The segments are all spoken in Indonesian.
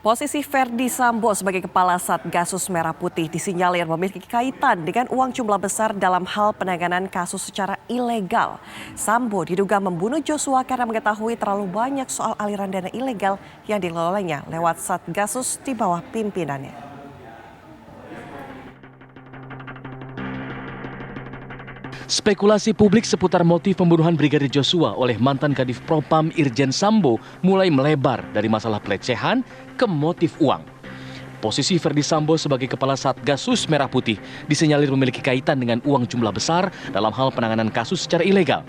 Posisi Verdi Sambo sebagai Kepala Satgasus Merah Putih disinyalir memiliki kaitan dengan uang jumlah besar dalam hal penanganan kasus secara ilegal. Sambo diduga membunuh Joshua karena mengetahui terlalu banyak soal aliran dana ilegal yang dilolanya lewat Satgasus di bawah pimpinannya. Spekulasi publik seputar motif pembunuhan Brigadir Joshua oleh mantan Kadif Propam Irjen Sambo mulai melebar dari masalah pelecehan ke motif uang. Posisi Verdi Sambo sebagai Kepala Satgasus Merah Putih disinyalir memiliki kaitan dengan uang jumlah besar dalam hal penanganan kasus secara ilegal.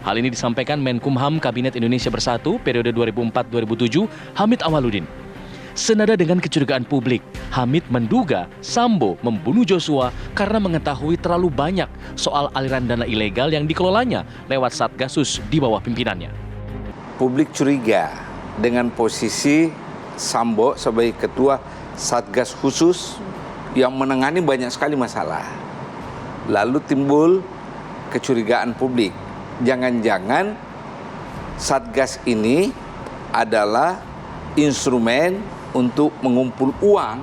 Hal ini disampaikan Menkumham Kabinet Indonesia Bersatu periode 2004-2007 Hamid Awaludin. Senada dengan kecurigaan publik, Hamid menduga Sambo membunuh Joshua karena mengetahui terlalu banyak soal aliran dana ilegal yang dikelolanya lewat Satgasus di bawah pimpinannya. Publik curiga dengan posisi Sambo sebagai Ketua Satgas Khusus yang menangani banyak sekali masalah. Lalu timbul kecurigaan publik, jangan-jangan Satgas ini adalah instrumen untuk mengumpul uang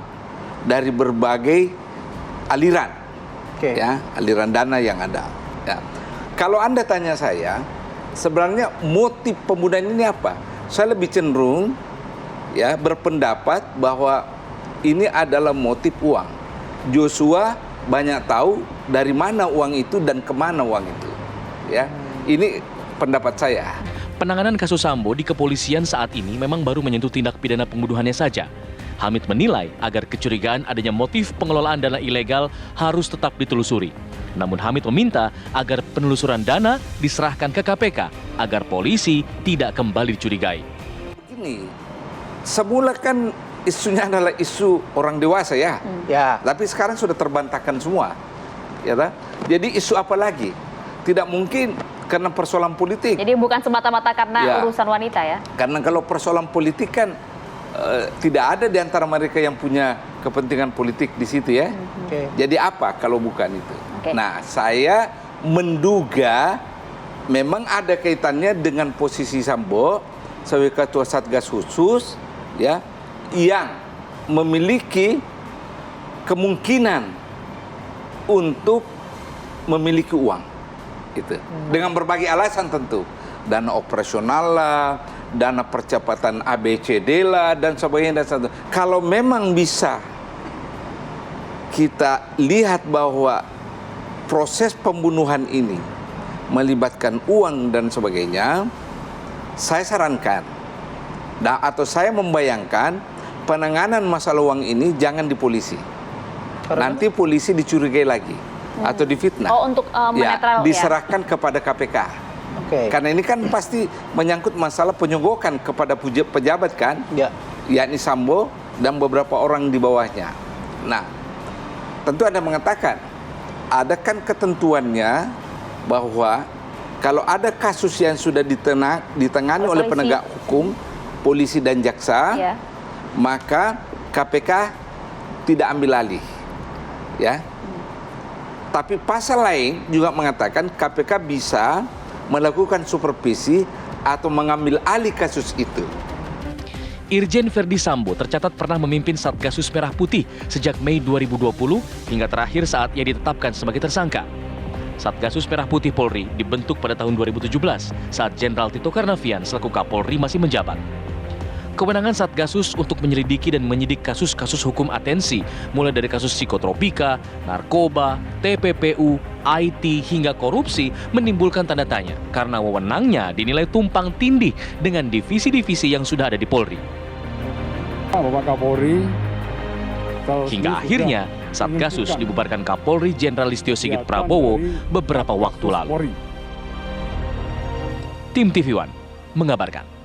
dari berbagai aliran, ya, aliran dana yang ada. Ya. Kalau Anda tanya saya, sebenarnya motif pembunuhan ini apa? Saya lebih cenderung, ya, berpendapat bahwa ini adalah motif uang. Joshua banyak tahu dari mana uang itu dan kemana uang itu. Ya, ini pendapat saya. Penanganan kasus Sambo di kepolisian saat ini memang baru menyentuh tindak pidana pembunuhannya saja. Hamid menilai agar kecurigaan adanya motif pengelolaan dana ilegal harus tetap ditelusuri. Namun Hamid meminta agar penelusuran dana diserahkan ke KPK agar polisi tidak kembali dicurigai. Ini semula kan isunya adalah isu orang dewasa, ya. Ya. Tapi sekarang sudah terbantahkan semua. Ya, jadi isu apa lagi? Tidak mungkin karena persoalan politik. Jadi bukan semata-mata karena urusan wanita, ya? Karena kalau persoalan politik kan tidak ada di antara mereka yang punya kepentingan politik di situ, ya. Jadi apa kalau bukan itu? Nah, saya menduga memang ada kaitannya dengan posisi Sambo sebagai Ketua Satgas Khusus, ya, yang memiliki kemungkinan untuk memiliki uang. Itu. Dengan berbagai alasan tentu, dana operasional lah, dana percepatan ABCD lah, dan sebagainya. Kalau memang bisa kita lihat bahwa proses pembunuhan ini melibatkan uang dan sebagainya, saya sarankan, atau saya membayangkan penanganan masalah uang ini jangan di polisi. Nanti polisi dicurigai lagi. Atau difitnah. Oh, untuk diserahkan kepada KPK. Karena ini kan pasti menyangkut masalah penyogokan kepada pejabat, kan? Yakni Sambo dan beberapa orang di bawahnya. Nah, tentu Anda mengatakan, ada kan ketentuannya bahwa kalau ada kasus yang sudah ditangani oleh penegak hukum, polisi dan jaksa, maka KPK tidak ambil alih, ya. Tapi pasal lain juga mengatakan KPK bisa melakukan supervisi atau mengambil alih kasus itu. Irjen Verdi Sambo tercatat pernah memimpin Satgasus Merah Putih sejak Mei 2020 hingga terakhir saat ia ditetapkan sebagai tersangka. Satgasus Merah Putih Polri dibentuk pada tahun 2017 saat Jenderal Tito Karnavian selaku Kapolri masih menjabat. Kewenangan Satgasus untuk menyelidiki dan menyidik kasus-kasus hukum atensi, mulai dari kasus psikotropika, narkoba, TPPU, IT, hingga korupsi, menimbulkan tanda tanya karena wewenangnya dinilai tumpang tindih dengan divisi-divisi yang sudah ada di Polri. Bapak Kapolri, hingga akhirnya Satgasus dibubarkan Kapolri Jenderal Listio Sigit Prabowo beberapa waktu lalu. Tim TV One mengabarkan.